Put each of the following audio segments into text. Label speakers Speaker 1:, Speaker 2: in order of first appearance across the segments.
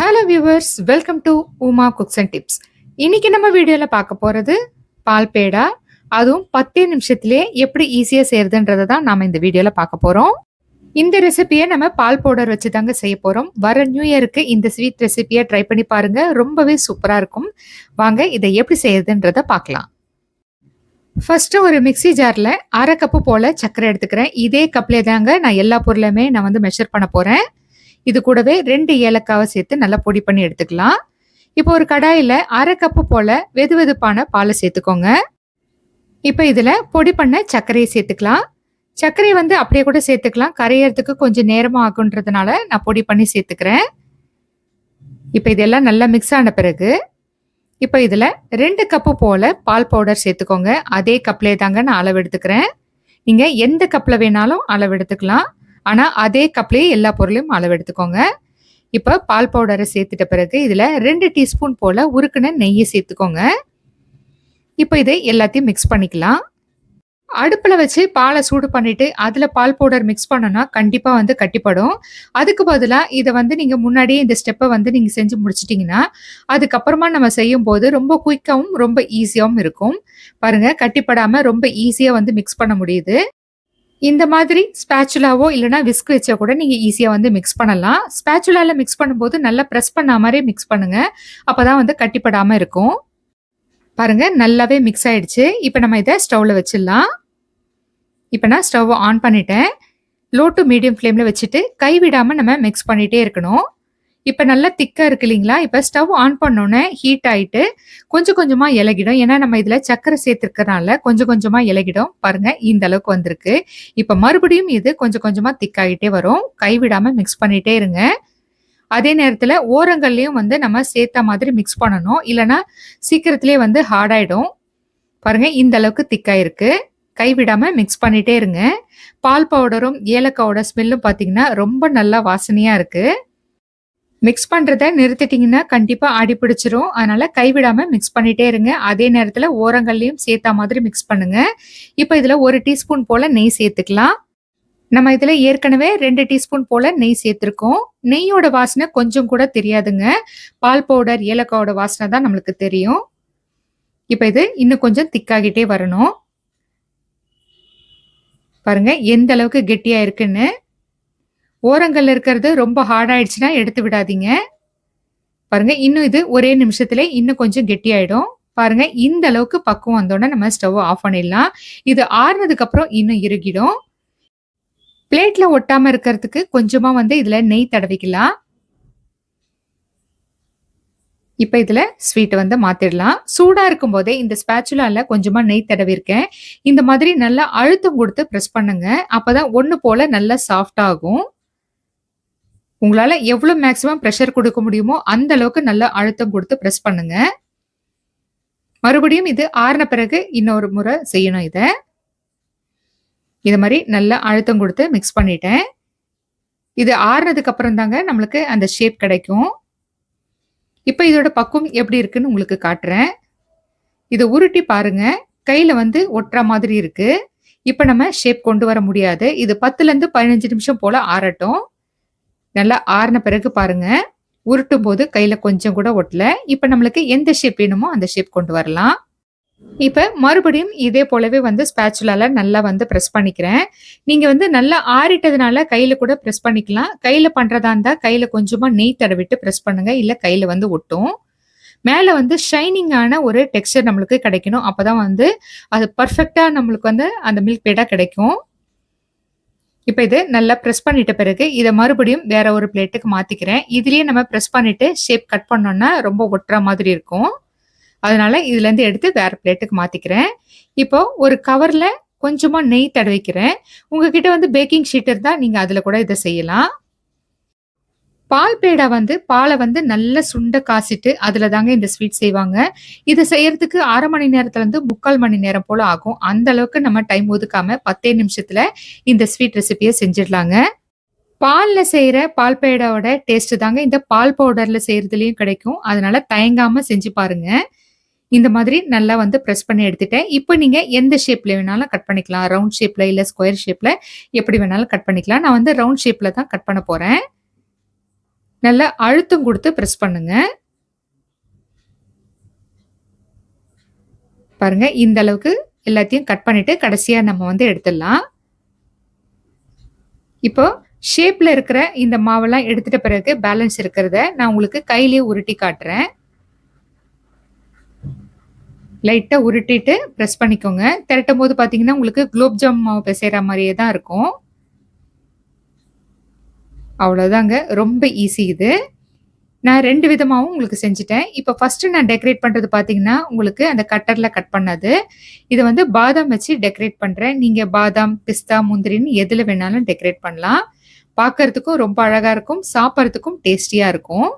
Speaker 1: Hello viewers, welcome to Uma cooks and tips. இன்னைக்கு நம்ம வீடியோல பார்க்க போறது பால் பேடா. அதுவும் 10 நிமிஷத்திலே எப்படி ஈஸியா செய்யறதுன்றதை தான் நாம இந்த வீடியோல பார்க்க போறோம். இந்த ரெசிபியை நம்ம பால் பவுடர் வச்சு தாங்க செய்ய போறோம். வர நியூ இயருக்கு இந்த ஸ்வீட் ரெசிபியை ட்ரை பண்ணி பாருங்க, ரொம்பவே சூப்பரா இருக்கும். வாங்க இதை எப்படி செய்யறதுன்றதை பார்க்கலாம். ஃபர்ஸ்ட் ஒரு மிக்ஸி ஜார்ல 1/2 கப்பு போல சர்க்கரை எடுத்துக்கிறேன். இதே கப்லே தாங்க நான் எல்லா பொருளுமே மெஷர் பண்ண போறேன். இது கூடவே 2 ஏலக்காவை சேர்த்து நல்லா பொடி பண்ணி எடுத்துக்கலாம். இப்போ ஒரு கடாயில 1/2 கப்பு போல வெதுவெதுப்பான பாலை சேர்த்துக்கோங்க. இப்போ இதுல பொடி பண்ண சர்க்கரையை சேர்த்துக்கலாம். சர்க்கரை அப்படியே கூட சேர்த்துக்கலாம். கரையறதுக்கு கொஞ்சம் நேரமா ஆகுன்றதுனால நான் பொடி பண்ணி சேர்த்துக்கிறேன். இப்போ இதெல்லாம் நல்லா மிக்ஸ் ஆன பிறகு இப்போ இதுல 2 கப்பு போல பால் பவுடர் சேர்த்துக்கோங்க. அதே கப்லே தாங்க நான் அளவு எடுத்துக்கிறேன். நீங்க எந்த கப்ல வேணாலும் அளவு எடுத்துக்கலாம். ஆனா அதே கப்லயே எல்லா பொருளையும் அளவு எடுத்துக்கோங்க. இப்ப பால் பவுடரை சேர்த்துட்ட பிறகு இதுல 2 டீஸ்பூன் போல உருக்குன நெய்யை சேர்த்துக்கோங்க. இப்ப இதை எல்லாத்தையும் மிக்ஸ் பண்ணிக்கலாம். அடுப்புல வச்சு பாலை சூடு பண்ணிட்டு அதுல பால் பவுடர் மிக்ஸ் பண்ணனா கண்டிப்பா கட்டிப்படும். அதுக்கு பதிலா இதை நீங்க முன்னாடியே இந்த ஸ்டெப்பை நீங்க செஞ்சு முடிச்சிட்டீங்கன்னா அதுக்கப்புறமா நம்ம செய்யும் போது ரொம்ப குயிக்காவும் ரொம்ப ஈஸியாவும் இருக்கும். பாருங்க, கட்டிப்படாம ரொம்ப ஈஸியா மிக்ஸ் பண்ண முடியுது. இந்த மாதிரி ஸ்பேச்சுலாவோ இல்லைனா விஸ்க் வச்சா கூட நீங்க ஈஸியா மிக்ஸ் பண்ணலாம். ஸ்பேச்சுலால மிக்ஸ் பண்ணும்போது நல்லா பிரஸ் பண்ண மாதிரி மிக்ஸ் பண்ணுங்க. அப்பதான் கட்டிப்படாம இருக்கும். பாருங்க, நல்லாவே மிக்ஸ் ஆயிடுச்சு. இப்போ நம்ம இதை ஸ்டவ்ல வச்சிடலாம். இப்போ நான் ஸ்டவ் ஆன் பண்ணிட்டேன். லோ டு மீடியம் ஃப்ளேம்ல வச்சுட்டு கைவிடாம நம்ம மிக்ஸ் பண்ணிட்டே இருக்கணும். இப்போ நல்லா திக்கா இருக்கு இல்லைங்களா? இப்போ ஸ்டவ் ஆன் பண்ணோன்னே ஹீட் ஆயிட்டு கொஞ்சம் கொஞ்சமா இலகிடும். ஏன்னா நம்ம இதுல சர்க்கரை சேர்த்துருக்கறனால கொஞ்சம் கொஞ்சமா இலகிடும். பாருங்க, இந்த அளவுக்கு வந்திருக்கு. இப்போ மறுபடியும் இது கொஞ்சம் கொஞ்சமா திக்காயிட்டே வரும். கைவிடாம மிக்ஸ் பண்ணிட்டே இருங்க. அதே நேரத்துல ஓரங்கள்லயும் நம்ம சேர்த்த மாதிரி மிக்ஸ் பண்ணணும். இல்லைன்னா சீக்கிரத்திலேயே ஹார்ட் ஆயிடும். பாருங்க, இந்த அளவுக்கு திக்காயிருக்கு. கைவிடாம மிக்ஸ் பண்ணிட்டே இருங்க. பால் பவுடரும் ஏலக்காவோட ஸ்மெல்லும் பாத்தீங்கன்னா ரொம்ப நல்லா வாசனையா இருக்கு. மிக்ஸ் பண்றத நிறுத்திட்டீங்கன்னா கண்டிப்பா அடி பிடிச்சிரும். அதனால கைவிடாம மிக்ஸ் பண்ணிட்டே இருங்க. அதே நேரத்துல ஓரங்கள்லயும் சேர்த்த மாதிரி மிக்ஸ் பண்ணுங்க. இப்போ இதுல 1 டீஸ்பூன் போல நெய் சேர்த்துக்கலாம். நம்ம இதுல ஏற்கனவே 2 டீஸ்பூன் போல நெய் சேர்த்திருக்கோம். நெய்யோட வாசனை கொஞ்சம் கூட தெரியாதுங்க. பால் பவுடர் ஏலக்காவோட வாசனை தான் நம்மளுக்கு தெரியும். இப்போ இது இன்னும் கொஞ்சம் திக்காகிட்டே வரணும். பாருங்க எந்த அளவுக்கு கெட்டியா இருக்குன்னு. ஓரங்கள்ல இருக்கிறது ரொம்ப ஹார்ட் ஆயிடுச்சுன்னா எடுத்து விடாதீங்க. பாருங்க, இன்னும் இது ஒரே நிமிஷத்துல இன்னும் கொஞ்சம் கெட்டியாயிடும். பாருங்க, இந்த அளவுக்கு பக்குவம் வந்தோடனே நம்ம ஸ்டவ் ஆஃப் பண்ணிடலாம். இது ஆறுனதுக்கு அப்புறம் இன்னும் இறுகிடும். பிளேட்ல ஒட்டாம இருக்கிறதுக்கு கொஞ்சமா இதுல நெய் தடவிக்கலாம். இப்ப இதுல ஸ்வீட் மாத்திடலாம். சூடா இருக்கும் போதே இந்த ஸ்பேச்சுலால கொஞ்சமா நெய் தடவி இருக்கேன். இந்த மாதிரி நல்லா அழுத்தம் கொடுத்து பிரஸ் பண்ணுங்க. அப்பதான் ஒண்ணு போல நல்லா சாஃப்ட் ஆகும். உங்களால எவ்வளவு மேக்ஸிமம் பிரஷர் கொடுக்க முடியுமோ அந்த அளவுக்கு நல்லா அழுத்தம் கொடுத்து பிரஸ் பண்ணுங்க. மறுபடியும் இது ஆறின பிறகு இன்னொரு முறை செய்யணும். இத மாதிரி நல்லா அழுத்தம் கொடுத்து மிக்ஸ் பண்ணிட்டேன். இது ஆறுனதுக்கு அப்புறம் தாங்க நம்மளுக்கு அந்த ஷேப் கிடைக்கும். இப்ப இதோட பக்குவம் எப்படி இருக்குன்னு உங்களுக்கு காட்டுறேன். இதை உருட்டி பாருங்க. கையில ஒட்டுற மாதிரி இருக்கு. இப்ப நம்ம ஷேப் கொண்டு வர முடியாது. இது 10ல இருந்து 15 நிமிஷம் போல ஆறட்டும். நல்லா ஆறின பிறகு பாருங்க, உருட்டும் போது கையில கொஞ்சம் கூட ஒட்டல. இப்ப நம்மளுக்கு எந்த ஷேப் வேணுமோ அந்த ஷேப் கொண்டு வரலாம். இப்ப மறுபடியும் இதே போலவே ஸ்பேச்சுலால நல்லா பிரஸ் பண்ணிக்கிறேன். நீங்க நல்லா ஆறிட்டதுனால கையில கூட பிரஸ் பண்ணிக்கலாம். கையில பண்றதா இருந்தா கையில கொஞ்சமா நெய் தடவிட்டு பிரஸ் பண்ணுங்க. இல்ல கையில ஒட்டும். மேல ஷைனிங்கான ஒரு டெக்ஸ்சர் நம்மளுக்கு கிடைக்கணும். அப்பதான் அது பர்ஃபெக்டா நம்மளுக்கு அந்த மில்க் பேடா கிடைக்கும். இப்ப இது நல்லா பிரஸ் பண்ணிட்ட பிறகு இதை மறுபடியும் வேற ஒரு பிளேட்டுக்கு மாத்திக்கிறேன். இதுலயே நம்ம பிரஸ் பண்ணிட்டு ஷேப் கட் பண்ணோம்னா ரொம்ப ஒட்டுற மாதிரி இருக்கும். அதனால இதுல இருந்து எடுத்து வேற பிளேட்டுக்கு மாத்திக்கிறேன். இப்போ ஒரு கவர்ல கொஞ்சமா நெய் தடவிக்கிறேன். உங்ககிட்ட பேக்கிங் ஷீட் இருந்தா நீங்க அதுல கூட இதை செய்யலாம். பால் பேடா பாலை நல்லா சுண்ட காசிட்டு அதுல தாங்க இந்த ஸ்வீட் செய்வாங்க. இதை செய்யறதுக்கு 1/2 மணி நேரத்துல இருந்து 3/4 மணி நேரம் போல ஆகும். அந்த அளவுக்கு நம்ம டைம் ஒதுக்காம 10 நிமிஷத்துல இந்த ஸ்வீட் ரெசிபியை செஞ்சிடலாங்க. பால்ல செய்யற பால் பேடாவோட டேஸ்ட் தாங்க இந்த பால் பவுடர்ல செய்யறதுலயும் கிடைக்கும். அதனால தயங்காம செஞ்சு பாருங்க. இந்த மாதிரி நல்லா பிரஸ் பண்ணி எடுத்துட்டேன். இப்போ நீங்க எந்த ஷேப்ல வேணாலும் கட் பண்ணிக்கலாம். ரவுண்ட் ஷேப்ல இல்ல ஸ்கொயர் ஷேப்ல எப்படி வேணாலும் கட் பண்ணிக்கலாம். நான் ரவுண்ட் ஷேப்ல தான் கட் பண்ண போறேன். நல்லா அழுத்தம் குடுத்து பிரஸ் பண்ணுங்க. பாருங்க இந்த அளவுக்கு எல்லாத்தையும் கட் பண்ணிட்டு கடைசியா நம்ம வந்து எடுத்துடலாம். இப்போ ஷேப்ல இருக்கிற இந்த மாவெல்லாம் எடுத்துட்ட பிறகு பேலன்ஸ் இருக்கிறத நான் உங்களுக்கு கையிலேயே உருட்டி காட்டுறேன். லைட்டா உருட்டிட்டு பிரஸ் பண்ணிக்கோங்க. திரட்டும்போது பார்த்தீங்கன்னா, உங்களுக்கு குலோப் ஜாம் மாவு பிசைற மாரியே தான் இருக்கும். அவ்வளோதாங்க. ரொம்ப ஈஸி இது. நான் 2 விதமாவும் உங்களுக்கு செஞ்சுட்டேன். இப்ப ஃபர்ஸ்ட்டு நான் டெக்கரேட் பண்றது பார்த்தீங்கன்னா, உங்களுக்கு அந்த கட்டர்ல கட் பண்ணது. இத வந்து பாதாம் வச்சு டெக்கரேட் பண்றேன். நீங்க பாதாம், பிஸ்தா, முந்திரின்னு எதுல வேணாலும் டெக்கரேட் பண்ணலாம். பார்க்கறதுக்கும் ரொம்ப அழகா இருக்கும். சாப்பிடறதுக்கும் டேஸ்டியா இருக்கும்.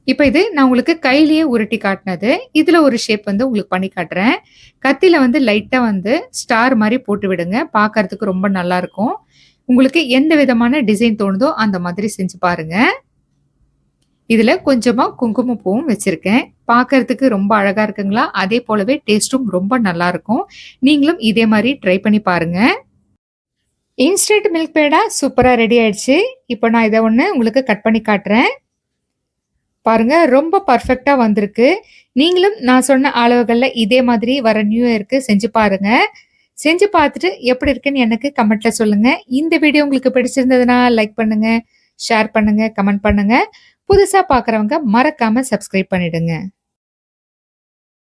Speaker 1: இப்ப இது நான் உங்களுக்கு கையிலேயே உருட்டி காட்டுனது. இதுல ஒரு ஷேப் வந்து உங்களுக்கு பண்ணி காட்டுறேன். கத்தில வந்து லைட்டா வந்து ஸ்டார் மாரி போட்டு விடுங்க. பார்க்கறதுக்கு ரொம்ப நல்லாருக்கும். உங்களுக்கு எந்த விதமான டிசைன் தோணுதோ அந்த மாதிரி செஞ்சு பாருங்க. இதுல கொஞ்சமா குங்குமப்பூவும் வச்சிருக்கேன். பார்க்கறதுக்கு ரொம்ப அழகா இருக்குங்களா? அதே போலவே டேஸ்ட்டும் ரொம்ப நல்லாருக்கும். நீங்களும் இதே மாரி ட்ரை பண்ணி பாருங்க. இன்ஸ்டன்ட் மில்க் பேடா சூப்பரா ரெடி ஆயிடுச்சு. இப்போ நான் இத ஒண்ணு உங்களுக்கு கட் பண்ணி காட்டுறேன். பாருங்க ரொம்ப பெர்ஃபெக்ட்டா வந்திருக்கு. நீங்களும் நான் சொன்ன அளவுகள்ல இதே மாதிரி வர நியூ இயர்க்கு செஞ்சு பாருங்க. செஞ்சு பார்த்துட்டு எப்படி இருக்குன்னு எனக்கு கமெண்ட்ல சொல்லுங்க. இந்த வீடியோ உங்களுக்கு பிடிச்சிருந்ததுன்னா லைக் பண்ணுங்க, ஷேர் பண்ணுங்க, கமெண்ட் பண்ணுங்க. புதுசா பார்க்குறவங்க மறக்காம சப்ஸ்கிரைப் பண்ணிடுங்க.